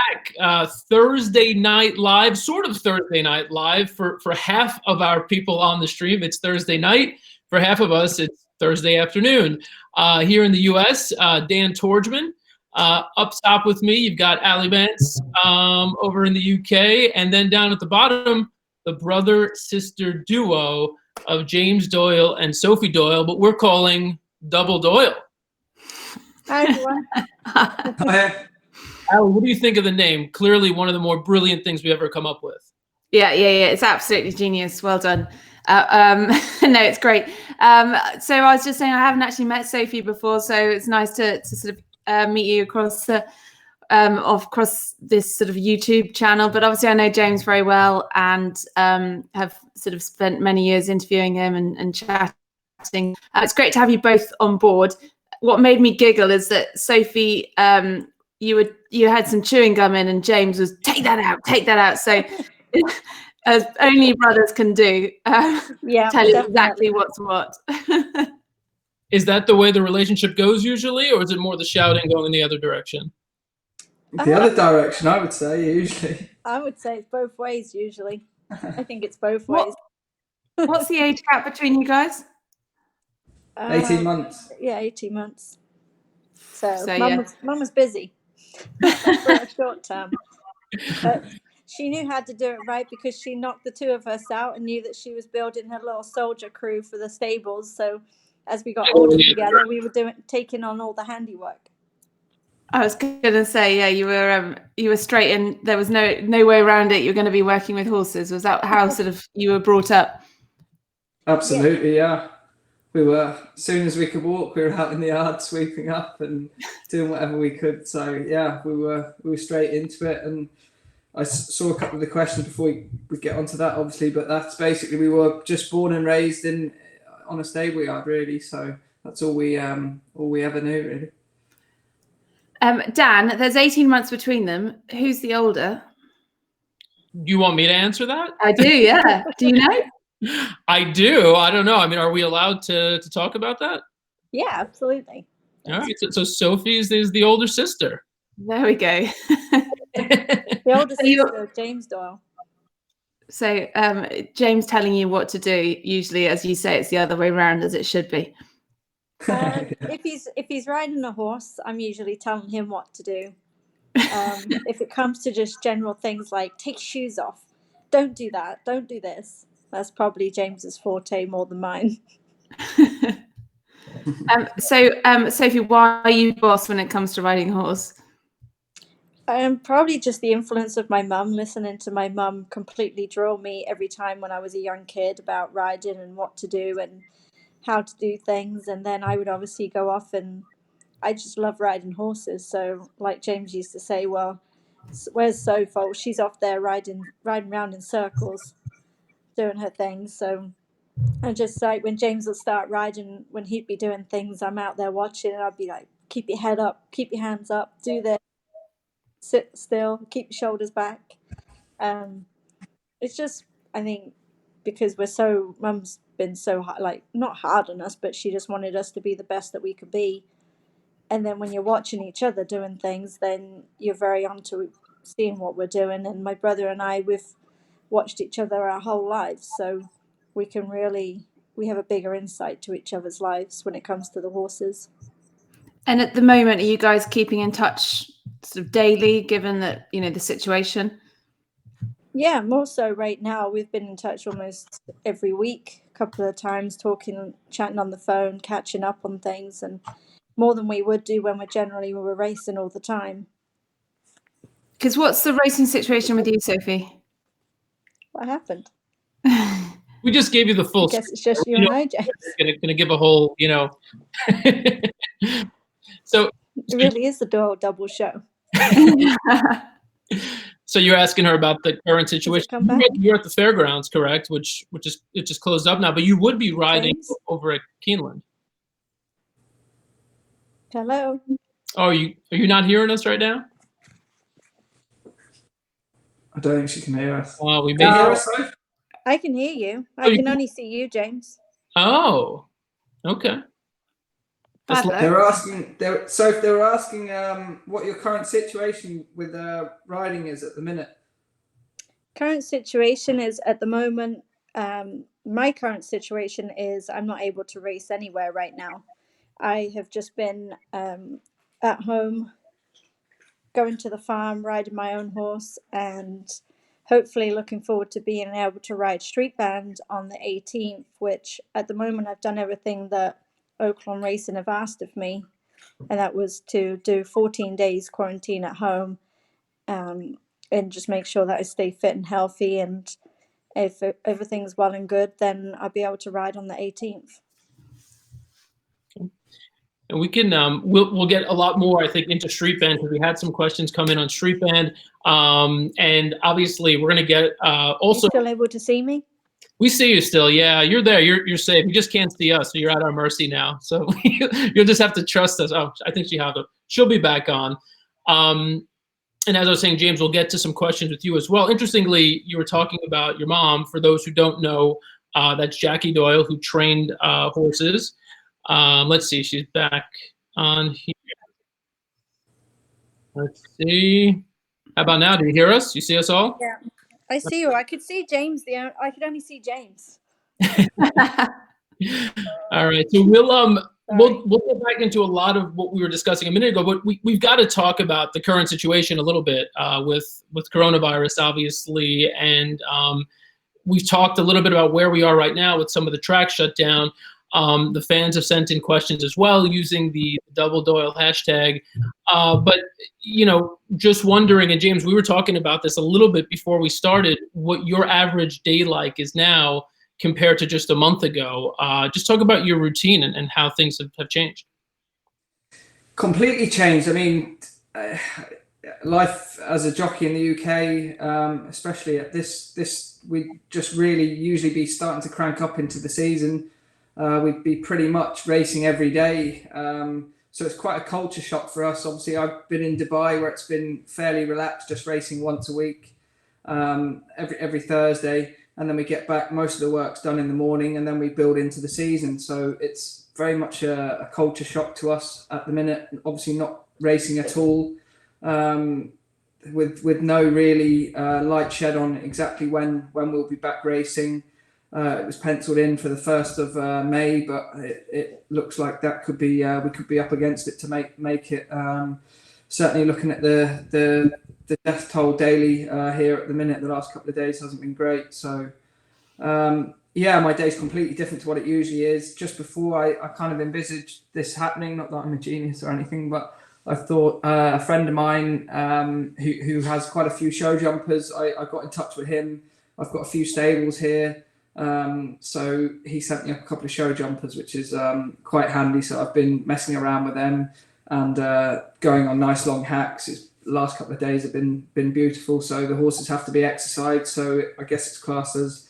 back. Thursday night live, sort of Thursday night live for half of our people on the stream. It's Thursday night. For half of us, it's Thursday afternoon. Here in the U.S., Dan Tordjman. Up top with me, you've got Ali Vance over in the UK. And then down at the bottom, the brother-sister duo of James Doyle and Sophie Doyle, but we're calling Double Doyle. Hi, everyone. Ali, what do you think of the name? Clearly one of the more brilliant things we ever come up with. Yeah. It's absolutely genius. Well done. No, it's great. So I was just saying I haven't actually met Sophie before, so it's nice to sort of meet you across this sort of YouTube channel. But obviously I know James very well and have sort of spent many years interviewing him and chatting. It's great to have you both on board. What made me giggle is that Sophie, you had some chewing gum in, and James was take that out. So as only brothers can do, Yeah, tell you definitely. exactly what's what. Is that the way the relationship goes usually, or is it more the shouting going in the other direction? The other direction, I would say, usually. I would say it's both ways, usually. I think it's both ways. What's the age gap between you guys? 18 months. Yeah, 18 months. So yeah. Mum was busy for a short term. But she knew how to do it right because she knocked the two of us out and knew that she was building her little soldier crew for the stables. So as we got older together, we were taking on all the handiwork. I was going to say, yeah, you were straight in. There was no way around it. You're going to be working with horses. Was that how sort of you were brought up? Absolutely, yeah. We were, as soon as we could walk, we were out in the yard sweeping up and doing whatever we could. So yeah, we were straight into it. And I saw a couple of the questions before we get onto that, obviously. But that's basically, we were just born and raised on a stable yard, really. So that's all we ever knew, really. Dan, there's 18 months between them. Who's the older? You want me to answer that? I do, yeah. Do you know? I do. I don't know. I mean, are we allowed to talk about that? Yeah, absolutely. All right. So Sophie is the older sister. There we go. The older sister of James Doyle. So James telling you what to do, usually, as you say, it's the other way around as it should be. If he's riding a horse, I'm usually telling him what to do. If it comes to just general things like take shoes off, don't do that, don't do this, that's probably James's forte more than mine. So Sophie, why are you boss when it comes to riding a horse? Probably just the influence of my mum, listening to my mum completely drill me every time when I was a young kid about riding and what to do and how to do things. And then I would obviously go off, and I just love riding horses. So like James used to say, well, where's Sophie? Oh, she's off there riding around in circles doing her things. So I just like when James would start riding, when he'd be doing things, I'm out there watching, and I'd be like, keep your head up, keep your hands up, do this, sit still, keep your shoulders back. It's just, I think, because Mum's been so hard, like not hard on us, but she just wanted us to be the best that we could be. And then when you're watching each other doing things, then you're very onto seeing what we're doing. And my brother and I, we've watched each other our whole lives, so we have a bigger insight to each other's lives when it comes to the horses. And at the moment, are you guys keeping in touch sort of daily, given that, the situation? Yeah, more so right now. We've been in touch almost every week, a couple of times, talking, chatting on the phone, catching up on things, and more than we would do when we were racing all the time. Because what's the racing situation with you, Sophie? What happened? We just gave you the full. I guess it's just you and I, James. Gonna give a whole, So it really is the Doyle double show. So you're asking her about the current situation. You're at the fairgrounds, correct? Which is, it just closed up now, but you would be riding over at Keeneland. Hello. Oh, are you not hearing us right now? I don't think she can hear us. Oh, we can you hear us, I can hear you. I can only see you, James. Oh, okay. That's Bad luck. So if they were asking what your current situation with riding is at the minute. Current situation is at the moment, my current situation is I'm not able to race anywhere right now. I have just been at home, going to the farm, riding my own horse, and hopefully looking forward to being able to ride Street Band on the 18th, which at the moment I've done everything that Oaklawn Racing have asked of me, and that was to do 14 days quarantine at home, and just make sure that I stay fit and healthy. And if everything's well and good, then I'll be able to ride on the 18th. And we can we'll get a lot more, I think, into Street Band, because we had some questions come in on Street Band, and obviously we're going to get also. You still able to see me? We see you still. Yeah, you're there. You're safe. You just can't see us, so you're at our mercy now. So you'll just have to trust us. Oh, I think she'll be back on. And as I was saying, James, we'll get to some questions with you as well. Interestingly, you were talking about your mom. For those who don't know, that's Jackie Doyle, who trained horses. Let's see, she's back on here. Let's see. How about now? Do you hear us? You see us all? Yeah, I see you. I could see James. I could only see James. All right. So we'll get back into a lot of what we were discussing a minute ago, but we've got to talk about the current situation a little bit with coronavirus, obviously, and we've talked a little bit about where we are right now with some of the tracks shut down. The fans have sent in questions as well using the Double Doyle hashtag. But, just wondering, and James, we were talking about this a little bit before we started, what your average day like is now compared to just a month ago. Just talk about your routine and how things have changed. Completely changed. I mean, life as a jockey in the UK, especially at this, we just really usually be starting to crank up into the season. We'd be pretty much racing every day. So it's quite a culture shock for us. Obviously, I've been in Dubai where it's been fairly relaxed, just racing once a week, every Thursday. And then we get back, most of the work's done in the morning, and then we build into the season. So it's very much a culture shock to us at the minute. Obviously not racing at all, with no really light shed on exactly when we'll be back racing. It was penciled in for the 1st of May, but it looks like that could be we could be up against it to make it. Certainly looking at the death toll daily here at the minute, the last couple of days hasn't been great. So my day's completely different to what it usually is. Just before I kind of envisaged this happening, not that I'm a genius or anything, but I thought a friend of mine who has quite a few show jumpers, I got in touch with him. I've got a few stables here. So he sent me a couple of show jumpers, which is quite handy. So I've been messing around with them and going on nice long hacks. The last couple of days have been beautiful. So the horses have to be exercised. So I guess it's classed as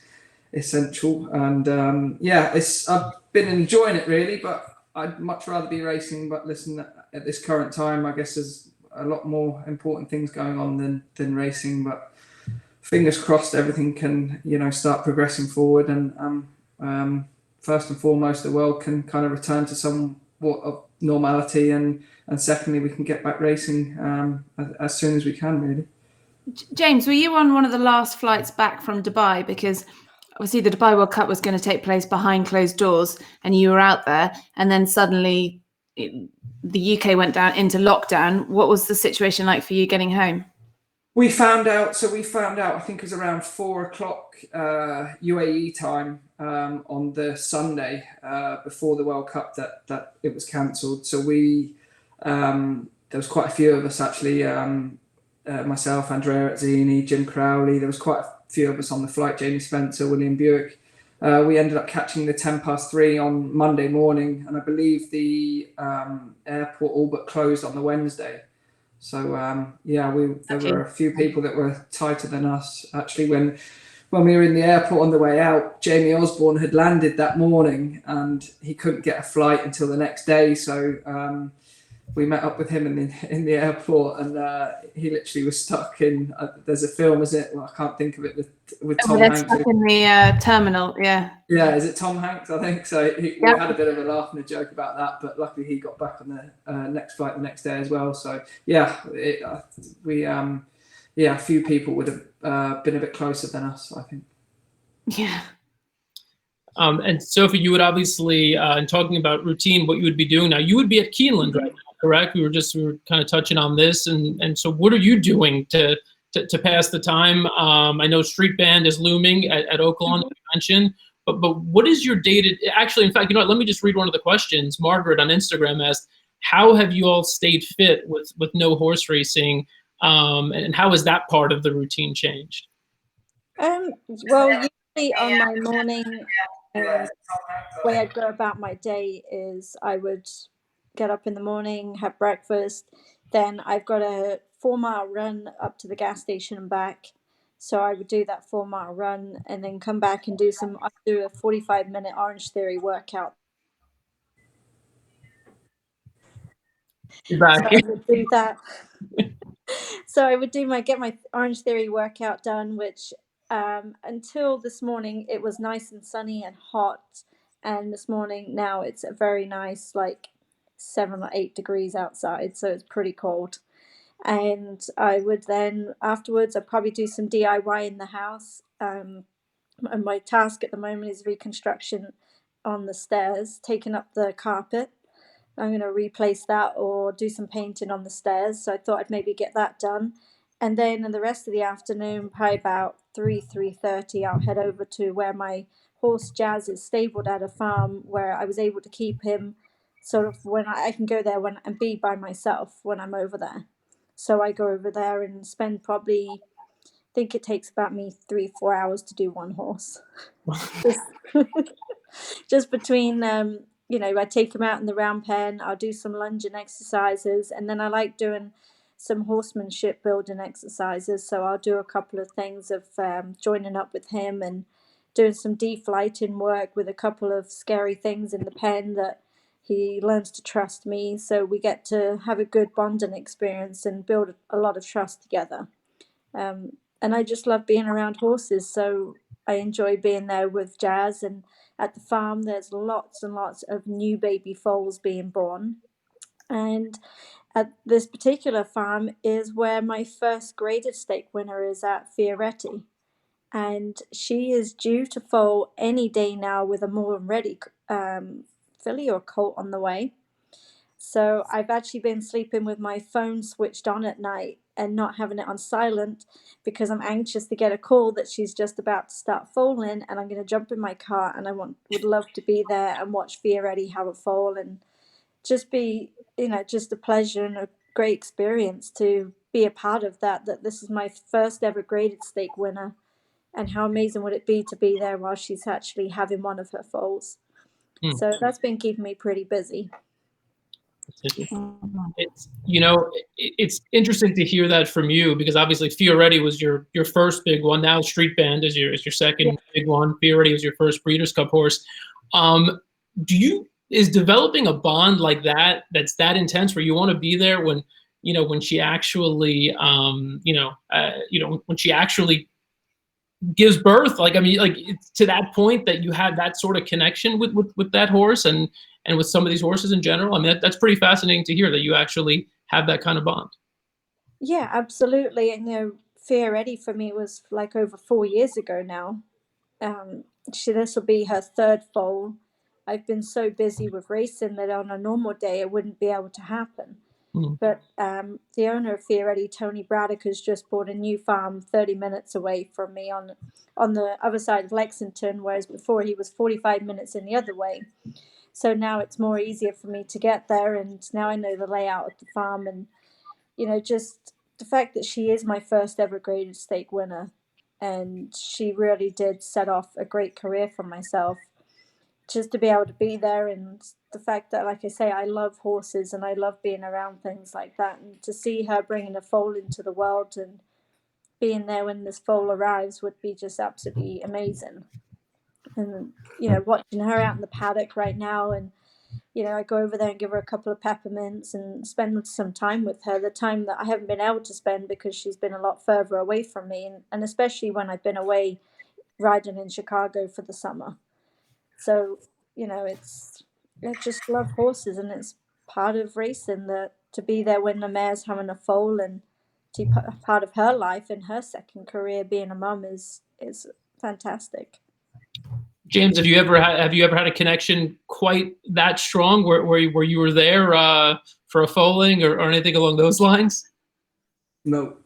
essential. And I've been enjoying it really, but I'd much rather be racing. But listen, at this current time, I guess there's a lot more important things going on than racing. But fingers crossed everything can, start progressing forward, and first and foremost, the world can kind of return to somewhat of normality, and secondly, we can get back racing as soon as we can, really. James, were you on one of the last flights back from Dubai? Because obviously the Dubai World Cup was going to take place behind closed doors, and you were out there, and then suddenly the UK went down into lockdown. What was the situation like for you getting home? We found out, I think it was around 4:00 UAE time on the Sunday before the World Cup that it was cancelled. So there was quite a few of us actually, myself, Andrea Azzini, Jim Crowley. There was quite a few of us on the flight, Jamie Spencer, William Buick. We ended up catching the 3:10 on Monday morning, and I believe the airport all but closed on the Wednesday. So there were a few people that were tighter than us. Actually, when we were in the airport on the way out, Jamie Osborne had landed that morning and he couldn't get a flight until the next day. So we met up with him in the airport, and he literally was stuck in. There's a film, is it? Well, I can't think of it with Tom Hanks. Stuck in the terminal, yeah. Yeah, is it Tom Hanks? I think so. We had a bit of a laugh and a joke about that, but luckily he got back on the next flight the next day as well. So yeah, a few people would have been a bit closer than us, I think. Yeah. And Sophie, you would obviously, in talking about routine, what you would be doing now, you would be at Keeneland right now, correct? We were kind of touching on this, and so what are you doing to pass the time? I know street band is looming at Oaklawn, you mentioned, but what is your actually, in fact, you know what, let me just read one of the questions. Margaret on Instagram asked, how have you all stayed fit with no horse racing, and how has that part of the routine changed? Well, usually on my morning, the way I'd go about my day is I would get up in the morning, have breakfast, then I've got a 4-mile run up to the gas station and back. So I would do that 4-mile run and then come back and do a 45-minute Orange Theory workout. So I would do that. So I would get my Orange Theory workout done, which until this morning it was nice and sunny and hot, and this morning now it's a very nice, like 7 or 8 degrees outside, so it's pretty cold. And I would then afterwards I'd probably do some DIY in the house. And my task at the moment is reconstruction on the stairs, taking up the carpet. I'm going to replace that or do some painting on the stairs. So I thought I'd maybe get that done. And then in the rest of the afternoon, probably about 3:30, I'll head over to where my horse Jazz is stabled at a farm where I was able to keep him sort of when I can go there and be by myself when I'm over there. So I go over there and spend probably, I think it takes about me 3-4 hours to do one horse. just between I take him out in the round pen, I'll do some lunging exercises, and then I like doing some horsemanship building exercises. So I'll do a couple of things of joining up with him and doing some deflighting work with a couple of scary things in the pen that he learns to trust me. So we get to have a good bonding experience and build a lot of trust together. And I just love being around horses. So I enjoy being there with Jazz, and at the farm there's lots and lots of new baby foals being born. And at this particular farm is where my first graded stake winner is at Fioretti. And she is due to foal any day now with a more ready filly or colt on the way. So I've actually been sleeping with my phone switched on at night and not having it on silent because I'm anxious to get a call that she's just about to start foaling, and I'm going to jump in my car and I would love to be there and watch Fioretti have a foal and just be, just a pleasure and a great experience to be a part of that this is my first ever graded stake winner, and how amazing would it be to be there while she's actually having one of her foals. So that's been keeping me pretty busy. It's interesting to hear that from you, because obviously Fioretti was your first big one. Now Street Band is your second big one. Fioretti was your first Breeders' Cup horse. Is developing a bond like that's that intense where you want to be there when she actually when she actually gives birth, to that point that you had that sort of connection with that horse and with some of these horses in general? I mean, that's pretty fascinating to hear that you actually have that kind of bond. Yeah, absolutely. And Fioretti for me was like over 4 years ago now. This will be her third foal. I've been so busy with racing that on a normal day it wouldn't be able to happen. But the owner of Fioretti, Tony Braddock, has just bought a new farm 30 minutes away from me on the other side of Lexington, whereas before he was 45 minutes in the other way. So now it's more easier for me to get there, and now I know the layout of the farm, and just the fact that she is my first ever graded stake winner, and she really did set off a great career for myself. Just to be able to be there, and the fact that, like I say, I love horses and I love being around things like that, and to see her bringing a foal into the world and being there when this foal arrives would be just absolutely amazing. And watching her out in the paddock right now and I go over there and give her a couple of peppermints and spend some time with her, the time that I haven't been able to spend because she's been a lot further away from me, and especially when I've been away riding in Chicago for the summer. So, I just love horses, and it's part of racing that to be there when the mare's having a foal, and to be part of her life and her second career being a mum is fantastic. James, have you ever had a connection quite that strong where you were there for a foaling or anything along those lines? No.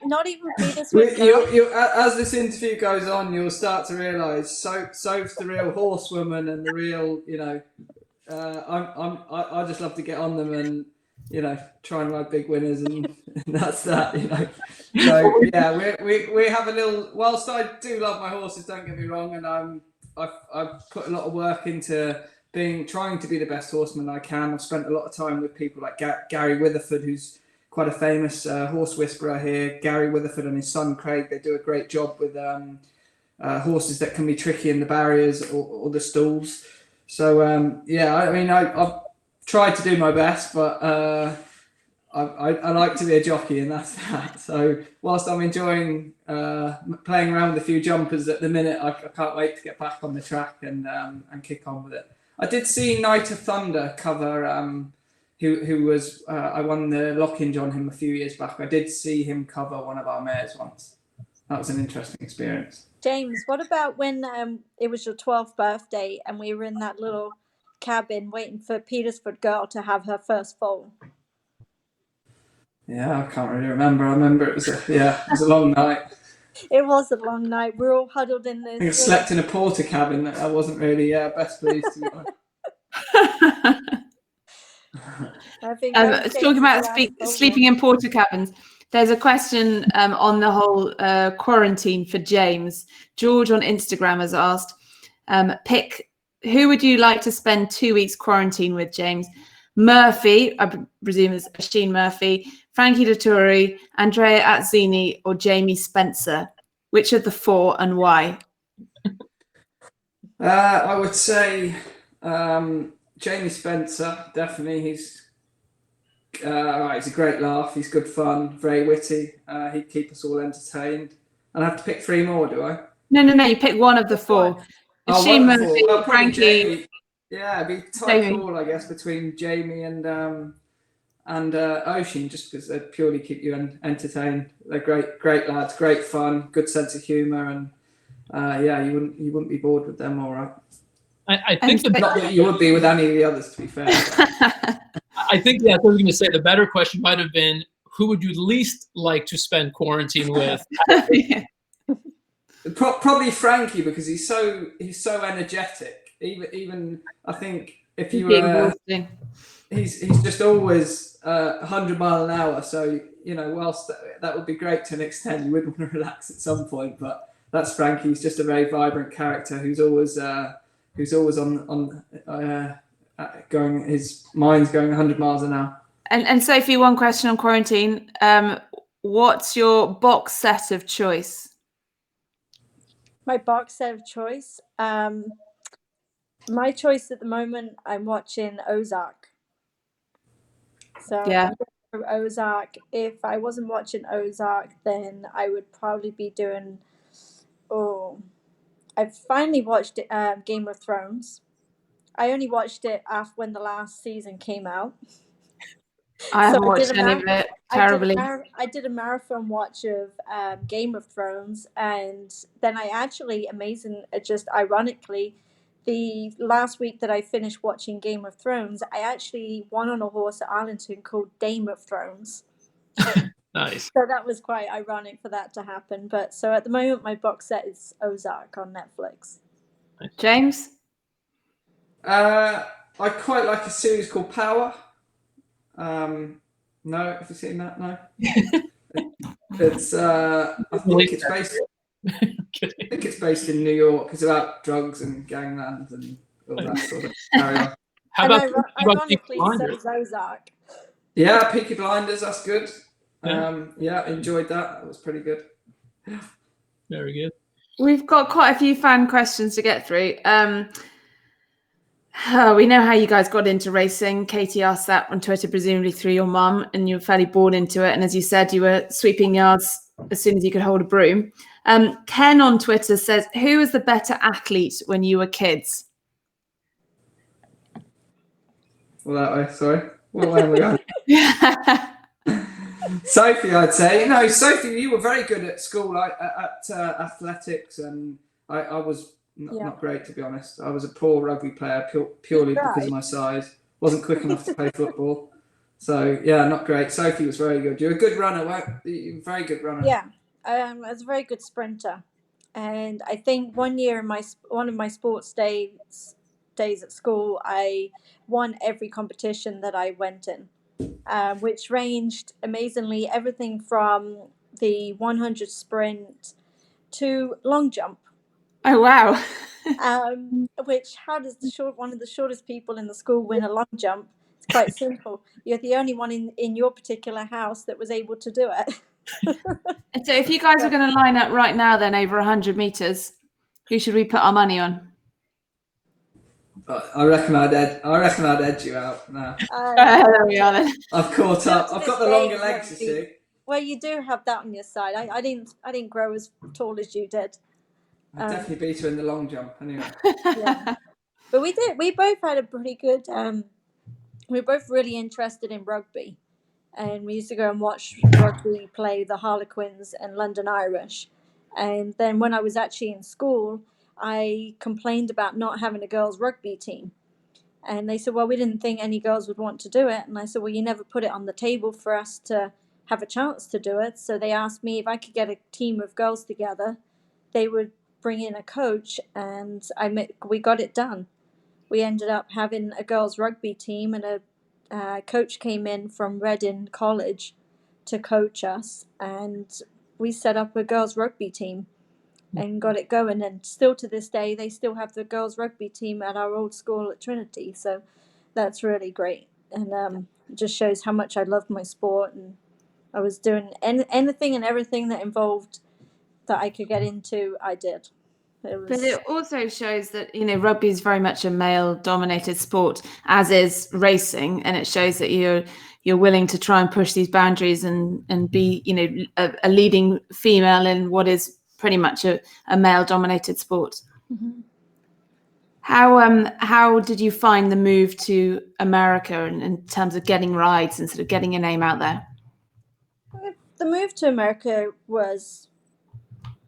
Not even Peter's. As this interview goes on, you'll start to realise Soph's the real horsewoman and the real, I just love to get on them and try and ride big winners, and that's that. So yeah, we have a little. Whilst I do love my horses, don't get me wrong, and I've put a lot of work into trying to be the best horseman I can. I've spent a lot of time with people like Gary Witherford, who's quite a famous horse whisperer here. Gary Witherford and his son Craig, they do a great job with horses that can be tricky in the barriers or the stalls. So I've tried to do my best, but I like to be a jockey, and that's that. So whilst I'm enjoying playing around with a few jumpers at the minute, I can't wait to get back on the track and kick on with it. I did see Night of Thunder cover. Who was I won the lock-in on him a few years back. I did see him cover one of our mares once. That was an interesting experience. James, what about when it was your 12th birthday and we were in that little cabin waiting for Petersford Girl to have her first foal? Yeah, I can't really remember. I remember it was a long night. It was a long night. We were all huddled in this. I slept in a porter cabin. I wasn't really best pleased to be honest. Talking about sleeping in porter cabins, there's a question on the whole quarantine for James. George on Instagram has asked, pick who would you like to spend 2 weeks quarantine with, James? Murphy, I presume is Oisin Murphy, Frankie Dettori, Andrea Azzini, or Jamie Spencer? Which of the four and why? I would say Jamie Spencer, definitely. He's a great laugh. He's good fun, very witty. He'd keep us all entertained. And I have to pick three more, do I? No. You pick one of the four. Oisin Murphy, well, Frankie. Jamie. Yeah, it'd be a tight call, I guess, between Jamie and Oisin, just because they purely keep you entertained. They're great lads, great fun, good sense of humour, and you wouldn't be bored with them, all right. I think not that you would be with any of the others, to be fair. I think I was going to say the better question might have been, who would you least like to spend quarantine with? Probably Frankie, because he's so energetic. Even I think if you were, he's just always 100 mile an hour. So whilst that would be great to an extent, you would want to relax at some point. But that's Frankie. He's just a very vibrant character who's always on going. His mind's going 100 miles an hour. And Sophie, one question on quarantine. What's your box set of choice? My box set of choice. My choice at the moment, I'm watching Ozark. So yeah, Ozark. If I wasn't watching Ozark, then I would probably be doing. I've finally watched Game of Thrones. I only watched it after when the last season came out. I haven't watched any of it. Terribly. I did a marathon watch of Game of Thrones, and then I actually, just ironically, the last week that I finished watching Game of Thrones, I actually won on a horse at Arlington called Dame of Thrones. Nice. So that was quite ironic for that to happen. But so at the moment, my box set is Ozark on Netflix. James? I quite like a series called Power. No, have you seen that? No. It's I think it's based in New York. It's about drugs and ganglands and all that sort of area. How about ironically, so is Ozark. Yeah, Peaky Blinders, that's good. Enjoyed that. That was pretty good. Very good. We've got quite a few fan questions to get through. We know how you guys got into racing. Katie asked that on Twitter, presumably through your mum, and you were fairly born into it. And as you said, you were sweeping yards as soon as you could hold a broom. Ken on Twitter says, who was the better athlete when you were kids? Well, that way, sorry. What way am I going? Sophie, I'd say. No, Sophie, you were very good at school, at athletics, and I was not great, to be honest. I was a poor rugby player purely because of my size. Wasn't quick enough to play football. So, yeah, not great. Sophie was very good. You're a good runner, weren't you? You're a very good runner. Yeah, I was a very good sprinter. And I think one year in one of my sports days at school, I won every competition that I went in, which ranged amazingly everything from the 100 sprint to long jump. Oh, wow. Which, how does one of the shortest people in the school win a long jump? It's quite simple. You're the only one in your particular house that was able to do it. So if you guys were going to line up right now, then over 100 meters, who should we put our money on? I reckon I'd edge you out now. There we are then. I've caught up. I've got the longer legs, you see. Well, you do have that on your side. I didn't grow as tall as you did. I definitely beat her in the long jump, anyway. Yeah. But we did. We both had a pretty good. We were both really interested in rugby, and we used to go and watch rugby play the Harlequins and London Irish. And then when I was actually in school, I complained about not having a girls' rugby team. And they said, well, we didn't think any girls would want to do it. And I said, well, you never put it on the table for us to have a chance to do it. So they asked me if I could get a team of girls together. They would bring in a coach, and we got it done. We ended up having a girls' rugby team, and a coach came in from Reading College to coach us. And we set up a girls' rugby team and got it going, and still to this day they still have the girls rugby team at our old school at Trinity, so that's really great. And it just shows how much I loved my sport, and I was doing anything and everything that involved that I could get into, I did. But it also shows that, you know, rugby is very much a male dominated sport, as is racing, and it shows that you're willing to try and push these boundaries and be, you know, a leading female in what is pretty much a male dominated sport. Mm-hmm. How did you find the move to America in terms of getting rides and sort of getting your name out there? The move to America was,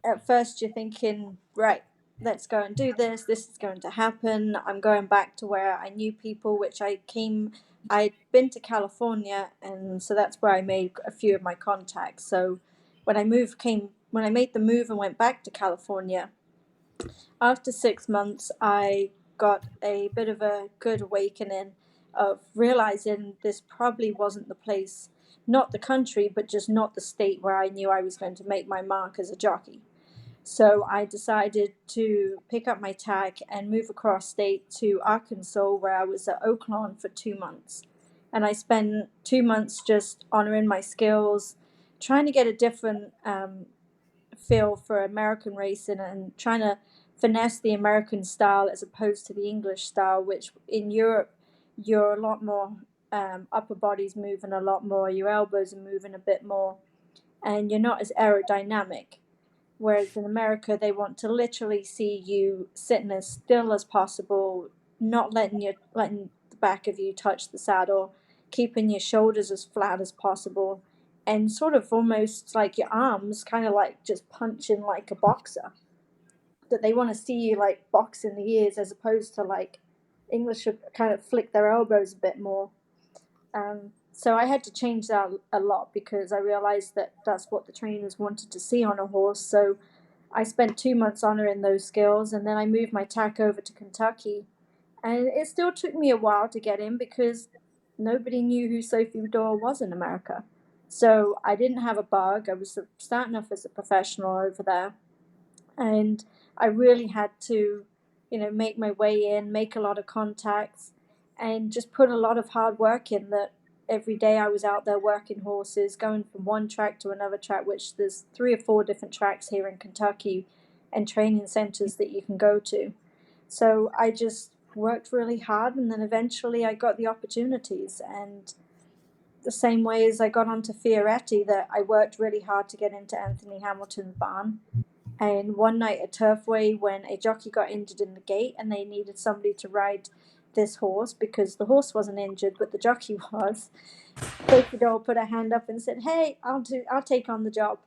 at first you're thinking, right, let's go and do this. This is going to happen. I'm going back to where I knew people, which I'd been to California, and so that's where I made a few of my contacts. So when I made the move and went back to California, after 6 months, I got a bit of a good awakening of realizing this probably wasn't the place, not the country, but just not the state where I knew I was going to make my mark as a jockey. So I decided to pick up my tack and move across state to Arkansas, where I was at Oaklawn for 2 months. And I spent 2 months just honoring my skills, trying to get a different feel for American racing and trying to finesse the American style as opposed to the English style, which in Europe, you're a lot more upper body's moving a lot more, your elbows are moving a bit more, and you're not as aerodynamic. Whereas in America, they want to literally see you sitting as still as possible, not letting the back of you touch the saddle, keeping your shoulders as flat as possible, and sort of almost like your arms kind of like just punching like a boxer. That they want to see you like boxing the ears, as opposed to like English would kind of flick their elbows a bit more. So I had to change that a lot because I realized that that's what the trainers wanted to see on a horse. So I spent 2 months honoring those skills, and then I moved my tack over to Kentucky. And it still took me a while to get in because nobody knew who Sophie Doyle was in America. So I didn't have a bug. I was starting off as a professional over there. And I really had to, make my way in, make a lot of contacts, and just put a lot of hard work in. That every day I was out there working horses, going from one track to another track, which there's 3 or 4 different tracks here in Kentucky and training centers that you can go to. So I just worked really hard, and then eventually I got the opportunities. And the same way as I got onto Fioretti, that I worked really hard to get into Anthony Hamilton's barn. And one night at Turfway, when a jockey got injured in the gate and they needed somebody to ride this horse because the horse wasn't injured but the jockey was, Sophie Doyle put her hand up and said, "Hey, I'll take on the job."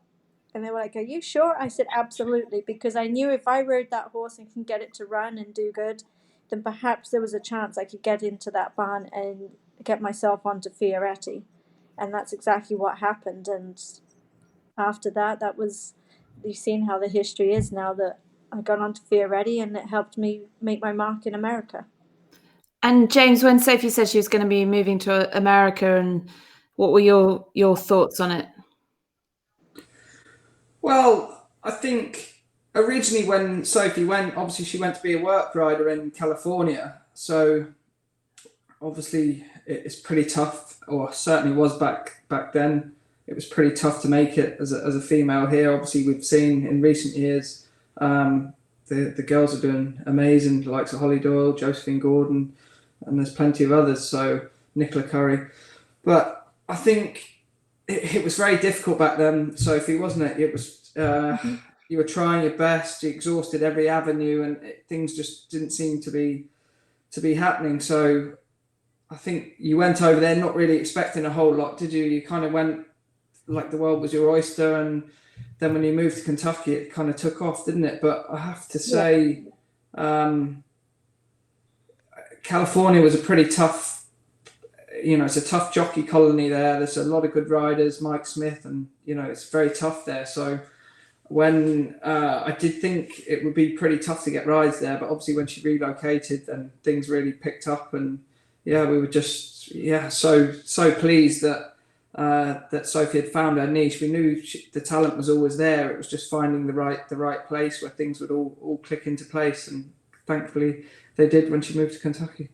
And they were like, "Are you sure?" I said, "Absolutely," because I knew if I rode that horse and can get it to run and do good, then perhaps there was a chance I could get into that barn and get myself onto Fioretti. And that's exactly what happened. And after that, you've seen how the history is now, that I got onto Fioretti and it helped me make my mark in America. And James, when Sophie said she was going to be moving to America, and what were your thoughts on it? Well, I think originally when Sophie went, obviously she went to be a work rider in California. So obviously it's pretty tough, or certainly was back then. It was pretty tough to make it as a female here. Obviously, we've seen in recent years the girls are doing amazing, the likes of Holly Doyle, Josephine Gordon, and there's plenty of others. So Nicola Curry. But I think it was very difficult back then, Sophie, wasn't it? It was you were trying your best, you exhausted every avenue, and things just didn't seem to be happening. So I think you went over there not really expecting a whole lot, did you? You kind of went like the world was your oyster, and then when you moved to Kentucky, it kind of took off, didn't it? But I have to say, California was a pretty tough, it's a tough jockey colony there. There's a lot of good riders, Mike Smith, and, it's very tough there. So when I did think it would be pretty tough to get rides there, but obviously when she relocated, then things really picked up, and we were just so pleased that Sophie had found her niche. We knew the talent was always there. It was just finding the right place where things would all click into place, and thankfully they did when she moved to Kentucky.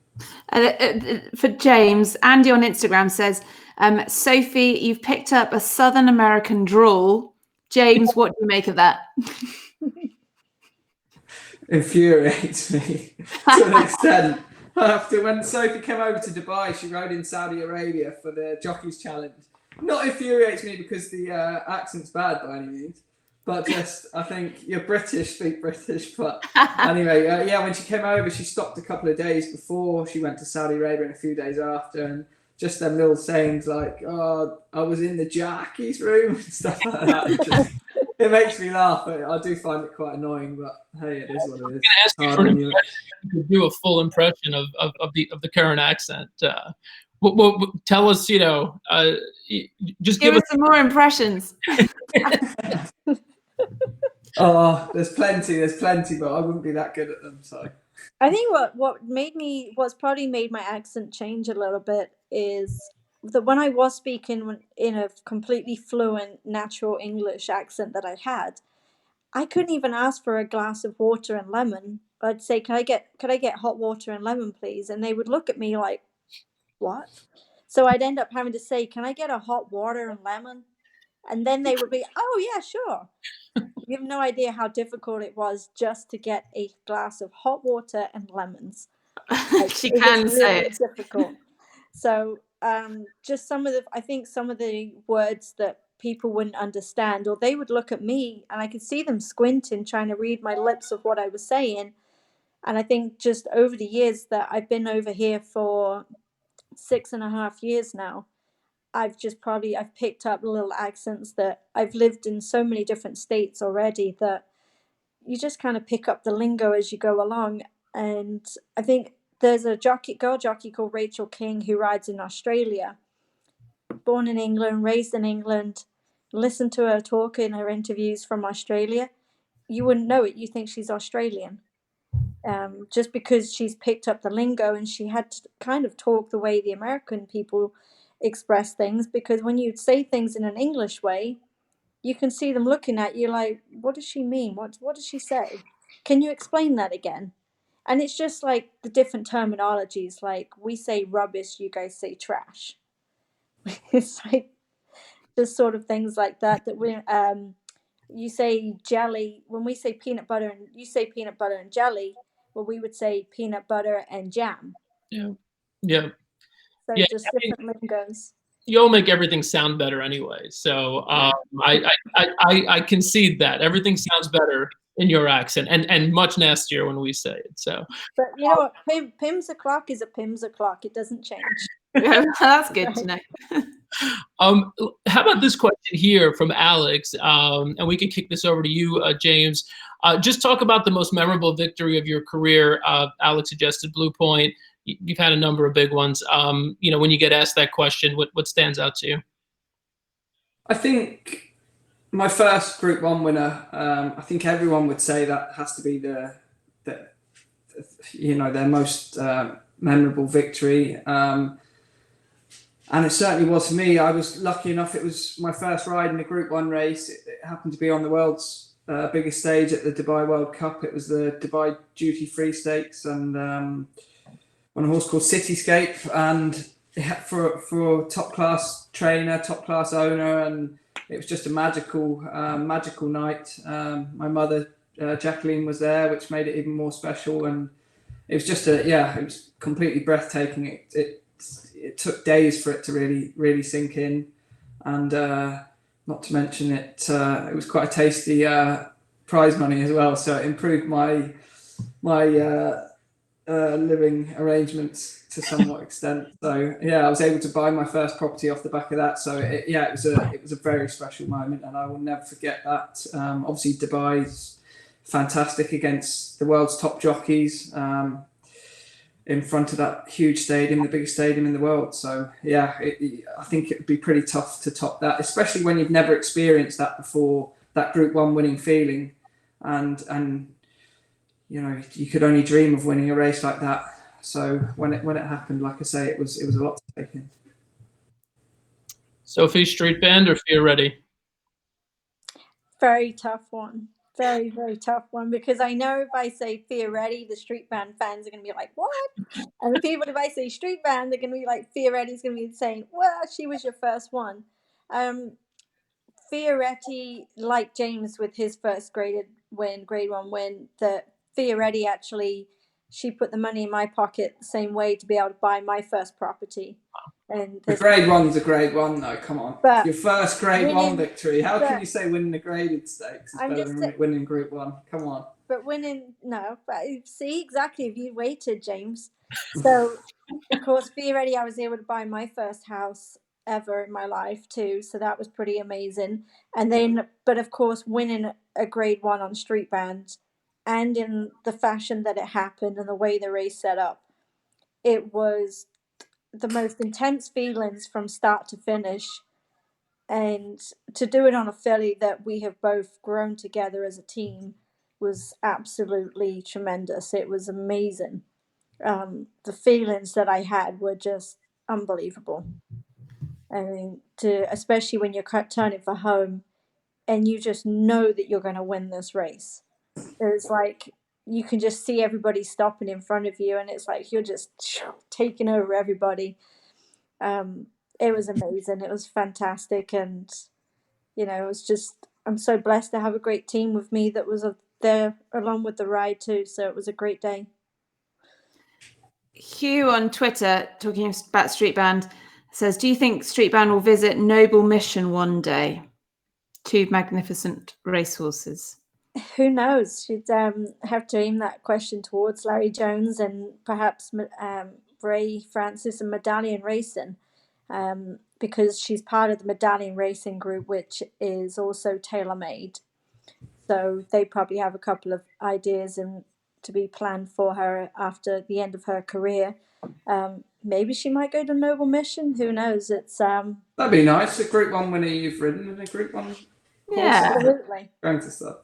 For James, Andy on Instagram says, Sophie, you've picked up a Southern American drawl. James, what do you make of that? Infuriates me to an extent. After when Sophie came over to Dubai, she rode in Saudi Arabia for the Jockeys Challenge. Not infuriates me because the accent's bad by any means, but just I think you're British, speak British. But anyway, when she came over, she stopped a couple of days before she went to Saudi Arabia and a few days after, and just them little sayings like, "Oh, I was in the Jockeys room" and stuff like that. It makes me laugh. I do find it quite annoying, but hey, it is what it is. Ask you for an impression. You could do a full impression of the current accent. Tell us, just give us some more impressions. Oh, there's plenty, but I wouldn't be that good at them. So I think what's probably made my accent change a little bit is that when I was speaking in a completely fluent, natural English accent that I had, I couldn't even ask for a glass of water and lemon. I'd say, could I get hot water and lemon, please? And they would look at me like, what? So I'd end up having to say, can I get a hot water and lemon? And then they would be, oh yeah, sure. You have no idea how difficult it was just to get a glass of hot water and lemons. She can say it. Difficult. So just I think some of the words that people wouldn't understand, or they would look at me and I could see them squinting, trying to read my lips of what I was saying. And I think just over the years that I've been over here for 6.5 years now, I've picked up little accents that I've lived in so many different states already that you just kind of pick up the lingo as you go along. And I think there's a girl jockey called Rachel King who rides in Australia, born in England, raised in England. Listen to her talk in her interviews from Australia. You wouldn't know it. You think she's Australian. Just because she's picked up the lingo, and she had to kind of talk the way the American people express things, because when you say things in an English way, you can see them looking at you like, what does she mean? What does she say? Can you explain that again? And it's just like the different terminologies. Like we say rubbish, you guys say trash. It's like just sort of things like that we you say jelly when we say peanut butter, and you say peanut butter and jelly. well, we would say peanut butter and jam. Yeah. So Yeah, just different lingos. You'll make everything sound better anyway. So I concede that everything sounds better in your accent, and much nastier when we say it. So, but you know what, Pim's o'clock is a Pim's o'clock. It doesn't change. That's good to know. How about this question here from Alex? And we can kick this over to you, James. Just talk about the most memorable victory of your career. Alex suggested Blue Point. You've had a number of big ones. When you get asked that question, what stands out to you? I think my first Group 1 winner, I think everyone would say that has to be their most memorable victory. And it certainly was for me. I was lucky enough, it was my first ride in a Group 1 race. It happened to be on the world's biggest stage at the Dubai World Cup. It was the Dubai Duty Free Stakes, and on a horse called Cityscape, and for top class trainer, top class owner, and it was just a magical night. My mother Jacqueline was there, which made it even more special, and it was just it was completely breathtaking. It took days for it to really sink in, and not to mention it was quite a tasty prize money as well, so it improved my living arrangements to somewhat extent. So I was able to buy my first property off the back of that. So it was a very special moment, and I will never forget that. Obviously Dubai's fantastic against the world's top jockeys, in front of that huge stadium, the biggest stadium in the world. So I think it would be pretty tough to top that, especially when you've never experienced that before, that Group 1 winning feeling, and you could only dream of winning a race like that. So when it happened, like I say, it was a lot to take in. Sophie, street band or Fear Ready? Very tough one. Very, very tough one, because I know if I say Fear Ready, the street band fans are going to be like, what? And the people, if I say street band, they're going to be like, Fear Ready is going to be saying, well, she was your first one. Fioretti, like James with his first Grade 1 win, that Fioretti actually, she put the money in my pocket the same way to be able to buy my first property. And the Grade 1's a Grade 1 though, come on. But your first Grade 1 victory. How can you say winning the graded stakes is better than winning Group 1? Come on. But see, exactly, if you waited, James. So, of course, Fioretti, I was able to buy my first house ever in my life too, so that was pretty amazing. And then, but of course, winning a Grade 1 on street band, and in the fashion that it happened and the way the race set up, it was the most intense feelings from start to finish. And to do it on a filly that we have both grown together as a team was absolutely tremendous. It was amazing. The feelings that I had were just unbelievable. I mean, especially when you're turning for home and you just know that you're going to win this race. It's like you can just see everybody stopping in front of you, and it's like you're just taking over everybody. It was amazing. It was fantastic, and it was just, I'm so blessed to have a great team with me that was there along with the ride too. So it was a great day. Hugh on Twitter, talking about street band, says, do you think street band will visit Noble Mission one day? Two magnificent racehorses. Who knows? She'd have to aim that question towards Larry Jones and perhaps Ray Francis and Medallion Racing, because she's part of the Medallion Racing group, which is also tailor-made. So they probably have a couple of ideas to be planned for her after the end of her career. Maybe she might go to Noble Mission. Who knows? It's that'd be nice. A Group 1 winner you've ridden and a Group 1. Yeah, absolutely. Going to start.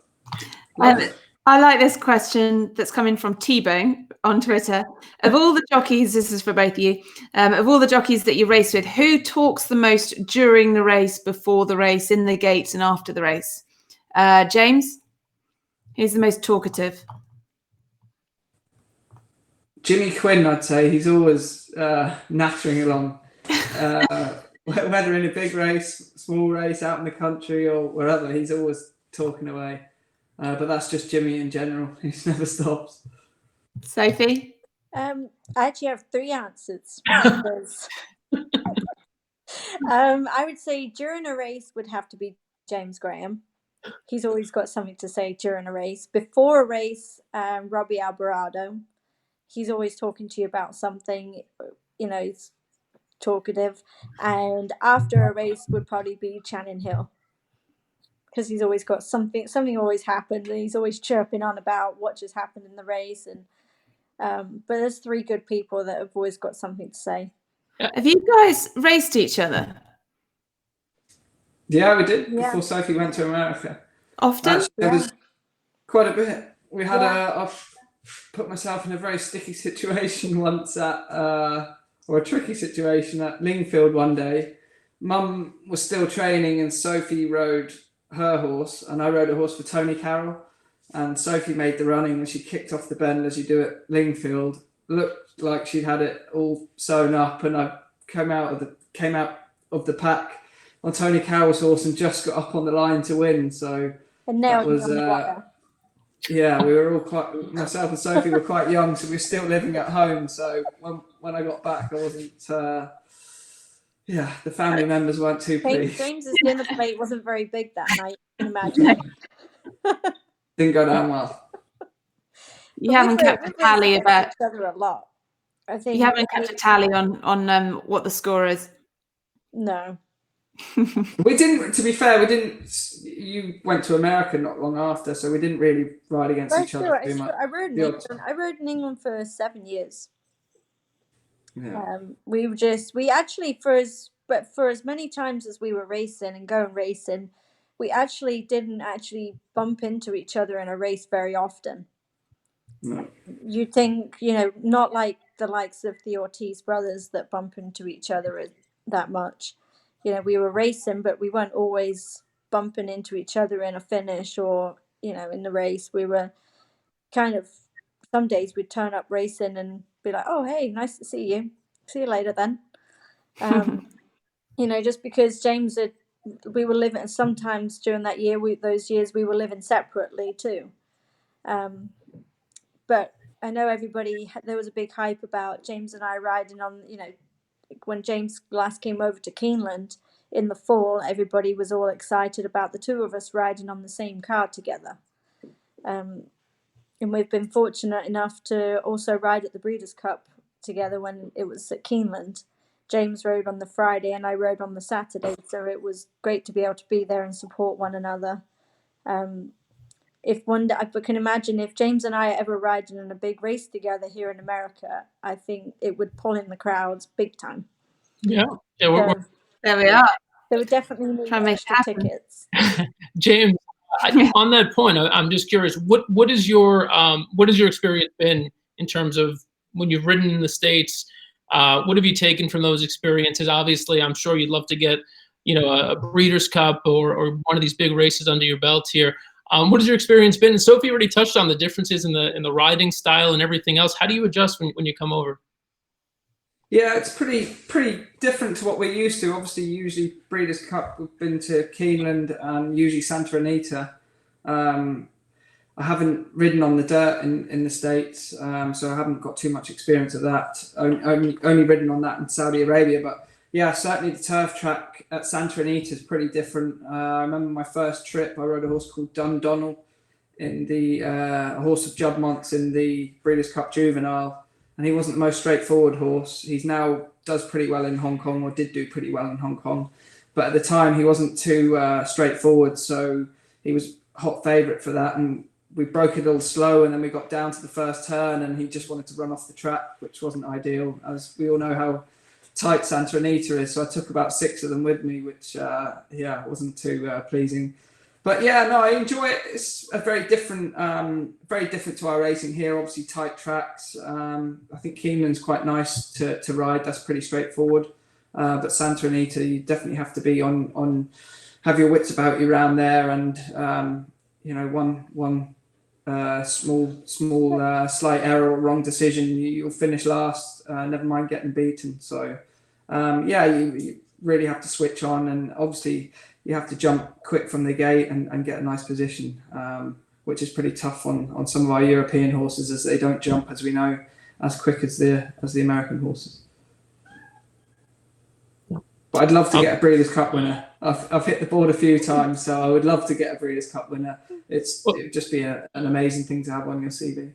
I like this question that's coming from T-Bone on Twitter. Of all the jockeys, this is for both of you, of all the jockeys that you race with, who talks the most during the race, before the race, in the gates and after the race? James? Who's the most talkative? Jimmy Quinn, I'd say. He's always nattering along. Whether in a big race, small race, out in the country or wherever, he's always talking away. But that's just Jimmy in general. He never stops. Sophie? I actually have three answers. Because, I would say during a race would have to be James Graham. He's always got something to say during a race. Before a race, Robbie Alvarado. He's always talking to you about something, he's talkative. And after a race would probably be Channing Hill, because he's always got something always happens, and he's always chirping on about what just happened in the race. And but there's three good people that have always got something to say. Have you guys raced each other? Yeah, we did Yeah. before Sophie went to America. Often? Actually, there was quite a bit. We had Yeah. I've put myself in a very sticky situation once or a tricky situation at Lingfield one day. Mum was still training and Sophie rode her horse and I rode a horse for Tony Carroll. And Sophie made the running and she kicked off the bend as you do at Lingfield. Looked like she'd had it all sewn up, and I came out of the pack on Tony Carroll's horse and just got up on the line to win. So And that nailed was on the wire. yeah, we were all myself and Sophie were quite young, so we were still living at home. So when I got back, I wasn't. The family members weren't too pleased. James's dinner plate wasn't very big that night, you can imagine. Didn't go down well. You haven't kept a tally about each other a lot. I think you haven't kept a tally on what the score is. No. We didn't. To be fair, we didn't. You went to America not long after, so we didn't really ride against each other too much. I rode in England for 7 years. Yeah. We actually for as many times as we were racing and going racing, we actually didn't bump into each other in a race very often. No. You'd think, not like the likes of the Ortiz brothers that bump into each other that much. We were racing, but we weren't always bumping into each other in a finish or, in the race. We were kind of, some days we'd turn up racing and be like, oh, hey, nice to see you. See you later then. Just because we were living, sometimes during that year, those years we were living separately too. But I know there was a big hype about James and I riding on, when James last came over to Keeneland in the fall, everybody was all excited about the two of us riding on the same car together. And we've been fortunate enough to also ride at the Breeders' Cup together when it was at Keeneland. James rode on the Friday and I rode on the Saturday, so it was great to be able to be there and support one another. I can imagine if James and I are ever riding in a big race together here in America, I think it would pull in the crowds big time. Yeah. There we are. There would definitely need extra tickets. James, on that point, I'm just curious. What is your experience been in terms of when you've ridden in the States? What have you taken from those experiences? Obviously, I'm sure you'd love to get a Breeders' Cup or one of these big races under your belt here. What has your experience been? And Sophie already touched on the differences in the riding style and everything else. How do you adjust when you come over? Yeah, it's pretty different to what we're used to. Obviously, usually Breeders' Cup, we've been to Keeneland and usually Santa Anita. I haven't ridden on the dirt in the States, so I haven't got too much experience of that. Only ridden on that in Saudi Arabia. But yeah, certainly the turf track at Santa Anita is pretty different. I remember my first trip, I rode a horse called Dundonnell in the horse of Juddmonte's in the Breeders' Cup Juvenile. And he wasn't the most straightforward horse. He's now does pretty well in Hong Kong, or did do pretty well in Hong Kong. But at the time, he wasn't too straightforward. So he was hot favourite for that. And we broke it all slow. And then we got down to the first turn and he just wanted to run off the track, which wasn't ideal. As we all know how tight Santa Anita is. So I took about 6 of them with me, which, wasn't too pleasing. But yeah, no, I enjoy it. It's a very different to our racing here. Obviously, tight tracks. I think Keeneland's quite nice to ride. That's pretty straightforward. But Santa Anita, you definitely have to be have your wits about you around there, and one small slight error or wrong decision, you'll finish last. Never mind getting beaten. So you really have to switch on, and obviously you have to jump quick from the gate and get a nice position, which is pretty tough on some of our European horses, as they don't jump, as we know, as quick as the American horses. But I'd love to get a Breeders' Cup winner. I've hit the board a few times, so I would love to get a Breeders' Cup winner. It would just be an amazing thing to have on your CV.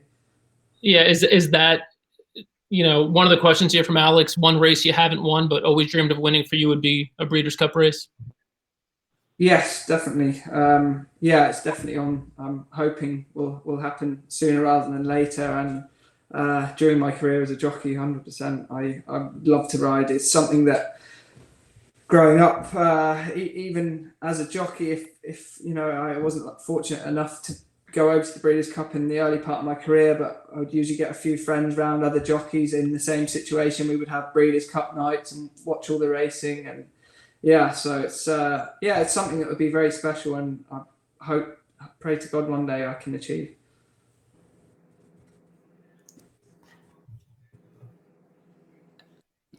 Yeah, is that, one of the questions here from Alex, one race you haven't won but always dreamed of winning for you would be a Breeders' Cup race? Yes, definitely. It's definitely on. I'm hoping will happen sooner rather than later. And during my career as a jockey, 100%, I'd love to ride. It's something that, growing up, even as a jockey, if I wasn't fortunate enough to go over to the Breeders' Cup in the early part of my career, but I would usually get a few friends round, other jockeys in the same situation. We would have Breeders' Cup nights and watch all the racing, and so it's something that would be very special, and I pray to God one day I can achieve.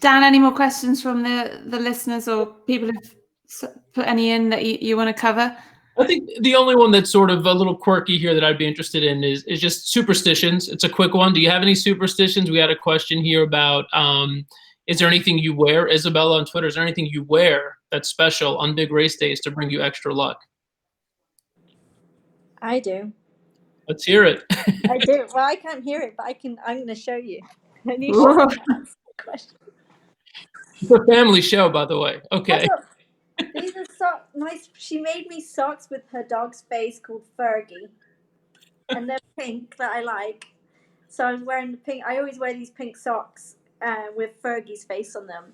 Dan, any more questions from the listeners, or people who've put any in that you want to cover? I think the only one that's sort of a little quirky here that I'd be interested in is just superstitions. It's a quick one. Do you have any superstitions? We had a question here about, is there anything you wear, Isabella on Twitter, is there anything you wear that's special on big race days to bring you extra luck? I do. Let's hear it. I do. Well, I can't hear it, but I'm going to show you. And you should answer the question. It's a family show, by the way. Okay. These are nice. She made me socks with her dog's face called Fergie, and they're pink that I like. So I was wearing the pink. I always wear these pink socks with Fergie's face on them.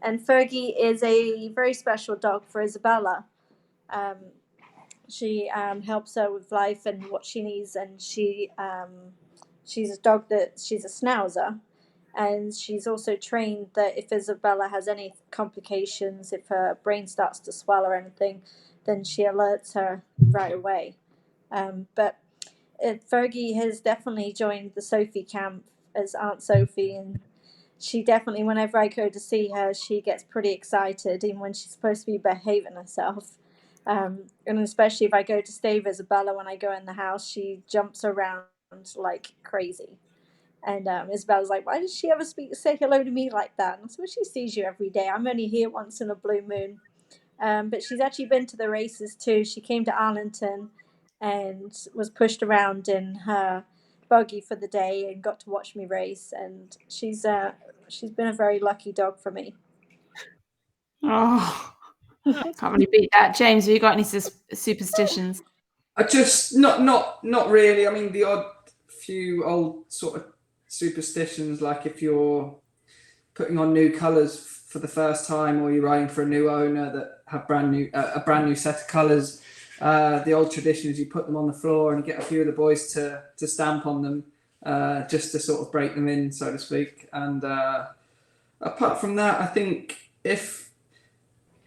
And Fergie is a very special dog for Isabella. She helps her with life and what she needs, and she's a dog she's a schnauzer. And she's also trained that if Isabella has any complications, if her brain starts to swell or anything, then she alerts her right away. But Fergie has definitely joined the Sophie camp as Aunt Sophie, and she definitely, whenever I go to see her, she gets pretty excited, even when she's supposed to be behaving herself. And especially if I go to stay with Isabella, when I go in the house, she jumps around like crazy. And Isabella's like, why does she ever say hello to me like that? And so she sees you every day. I'm only here once in a blue moon. But she's actually been to the races too. She came to Arlington and was pushed around in her buggy for the day and got to watch me race. And she's been a very lucky dog for me. Oh, can't really beat that. James, have you got any superstitions? I just not really. I mean, the odd few old sort of superstitions, like if you're putting on new colours for the first time, or you're riding for a new owner that have a brand new set of colours. The old tradition is you put them on the floor and you get a few of the boys to stamp on them, just to sort of break them in, so to speak. And apart from that, I think if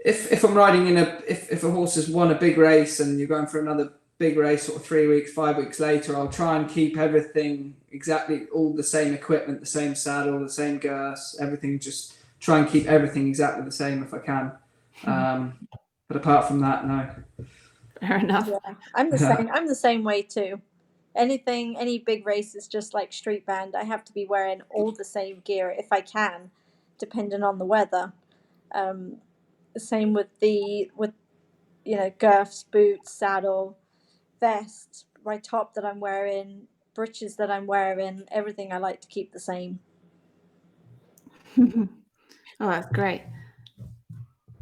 I'm riding if a horse has won a big race and you're going for another big race sort of 3 weeks, 5 weeks later, I'll try and keep everything exactly all the same equipment, the same saddle, the same girths, everything, just try and keep everything exactly the same if I can. But apart from that, no. Fair enough. Yeah, I'm the same. I'm the same way too. Any big race is just like street band. I have to be wearing all the same gear if I can, depending on the weather. Same with girths, boots, saddle, vest, my top that I'm wearing, breeches that I'm wearing, everything I like to keep the same. Oh, that's great.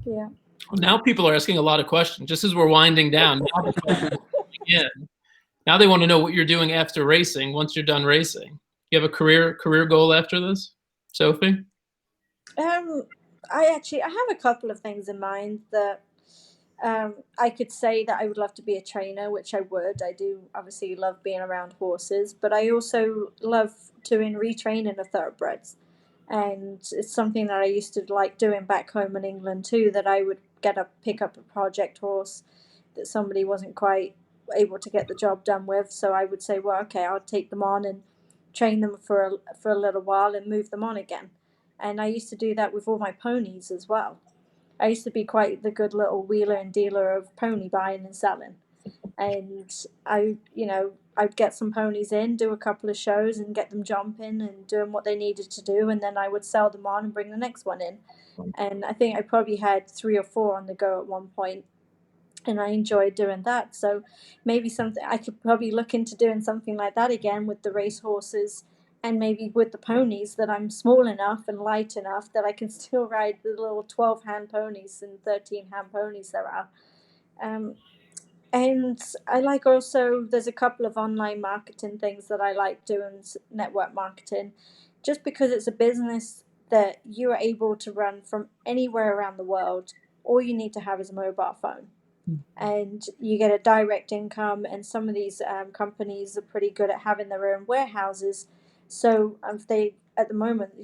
Yeah. Well, now people are asking a lot of questions just as we're winding down. Now they want to know what you're doing after racing, once you're done racing. You have a career goal after this, Sophie? I have a couple of things in mind that I could say that I would love to be a trainer, which I would. I do obviously love being around horses, but I also love doing retraining of thoroughbreds. And it's something that I used to like doing back home in England too, that I would pick up a project horse that somebody wasn't quite able to get the job done with. So I would say, well, okay, I'll take them on and train them for a little while and move them on again. And I used to do that with all my ponies as well. I used to be quite the good little wheeler and dealer of pony buying and selling. And I'd get some ponies in, do a couple of shows and get them jumping and doing what they needed to do, and then I would sell them on and bring the next one in. And I think I probably had 3 or 4 on the go at one point, and I enjoyed doing that. So maybe something I could probably look into doing something like that again with the race horses, and maybe with the ponies, that I'm small enough and light enough that I can still ride the little 12-hand ponies and 13-hand ponies there are. And I like also, there's a couple of online marketing things that I like doing, network marketing, just because it's a business that you are able to run from anywhere around the world. All you need to have is a mobile phone. And you get a direct income, and some of these companies are pretty good at having their own warehouses. So if they, at the moment,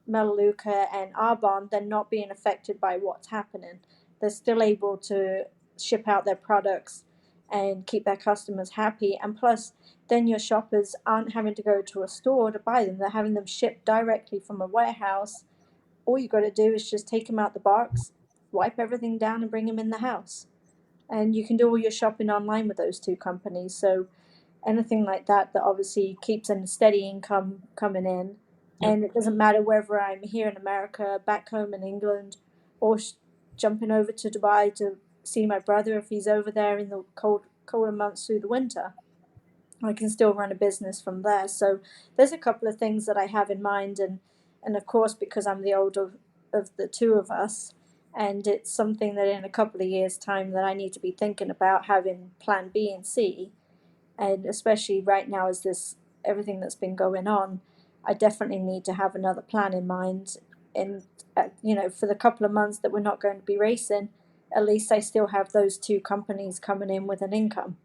Melaleuca and Arbonne, they're not being affected by what's happening. They're still able to ship out their products and keep their customers happy. And plus, then your shoppers aren't having to go to a store to buy them. They're having them shipped directly from a warehouse. All you got to do is just take them out the box, wipe everything down, and bring them in the house. And you can do all your shopping online with those two companies. So anything like that obviously keeps a steady income coming in. Yep. And it doesn't matter whether I'm here in America, back home in England, or jumping over to Dubai to see my brother if he's over there in the colder months through the winter. I can still run a business from there. So there's a couple of things that I have in mind, and of course, because I'm the older of the two of us, and it's something that in a couple of years' time that I need to be thinking about having plan B and C. And especially right now, as this everything that's been going on, I definitely need to have another plan in mind. And for the couple of months that we're not going to be racing, at least I still have those two companies coming in with an income.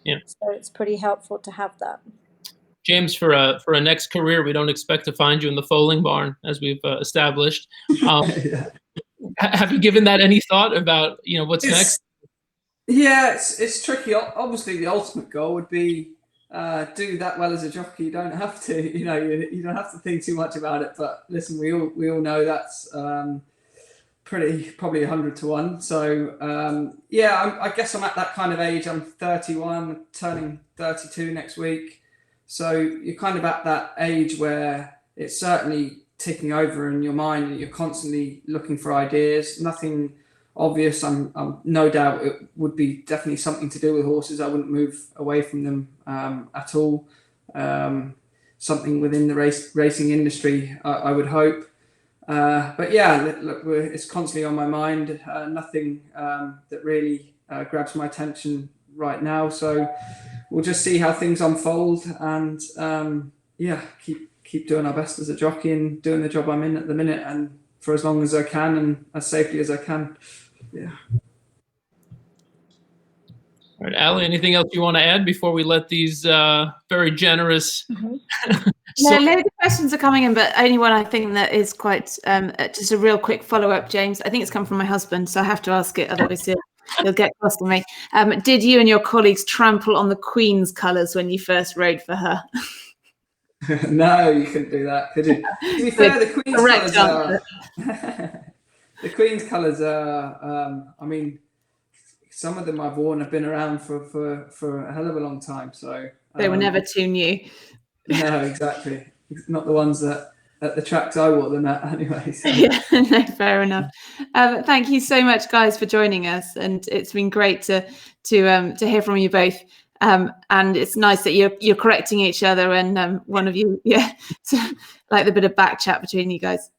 Yeah. So it's pretty helpful to have that. James, for a next career, we don't expect to find you in the foaling barn, as we've established. Yeah. Have you given that any thought about what's next? Yeah, it's tricky. Obviously, the ultimate goal would be do that well as a jockey. You don't have to, you don't have to think too much about it. But listen, we all know that's probably 100 to 1. So I guess I'm at that kind of age. I'm 31, turning 32 next week. So you're kind of at that age where it's certainly ticking over in your mind, and you're constantly looking for ideas. Nothing obvious. I'm no doubt it would be definitely something to do with horses. I wouldn't move away from them at all. Something within the racing industry, I would hope. But yeah, look, it's constantly on my mind. Nothing that really grabs my attention right now. So we'll just see how things unfold, and keep doing our best as a jockey and doing the job I'm in at the minute, and for as long as I can and as safely as I can. Yeah. All right, Ali, anything else you want to add before we let these very generous... No, loads of questions are coming in, but only one I think that is quite just a real quick follow-up, James. I think it's come from my husband, so I have to ask it, otherwise he'll get cross with me. Did you and your colleagues trample on the Queen's colours when you first rode for her? No, you couldn't do that, could you? To be fair, the Queen's colours are... the Queen's colours are... I mean, some of them I've worn have been around for a hell of a long time, so... They were never too new. No, exactly. Not the ones that at the tracks I wore them at anyway. So. Yeah, no, fair enough. Thank you so much, guys, for joining us, and it's been great to hear from you both. And it's nice that you're correcting each other, and one of you, so, like the bit of back chat between you guys.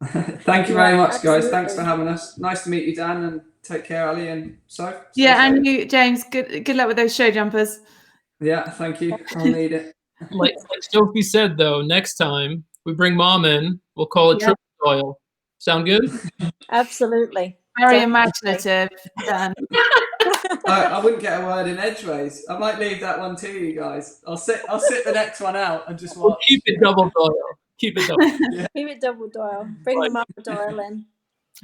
Thank you very much, guys. Thanks for having us. Nice to meet you, Dan, and take care, Ali and Soph. Yeah, and you, James. Good luck with those show jumpers. Yeah, thank you. I'll need it. Like Sophie said, though, next time we bring Mom in, we'll call it Triple Doyle. Sound good? Absolutely. Very imaginative, Dan. I wouldn't get a word in edgeways. I might leave that one to you guys. I'll sit the next one out and just watch. We'll keep it Double Doyle. Keep it double. Yeah. Keep it Double Doyle. Bring the Mama Doyle in.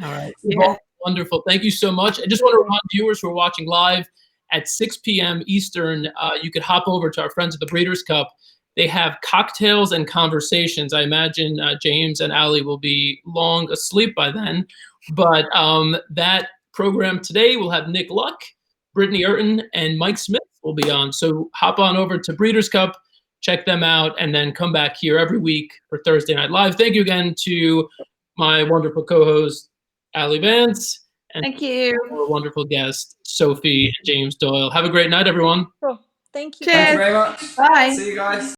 All right. Yeah. Wonderful. Thank you so much. I just want to remind viewers who are watching live at 6 p.m. Eastern, you could hop over to our friends at the Breeders' Cup. They have cocktails and conversations. I imagine James and Ali will be long asleep by then. But that program today will have Nick Luck, Brittany Urton and Mike Smith will be on. So hop on over to Breeders' Cup, check them out, and then come back here every week for Thursday Night Live. Thank you again to my wonderful co-host, Allie Vance, and Thank you. our wonderful guest, Sophie and James Doyle. Have a great night, everyone. Cool. Thank you. Cheers. Thank you very much. Bye. See you guys.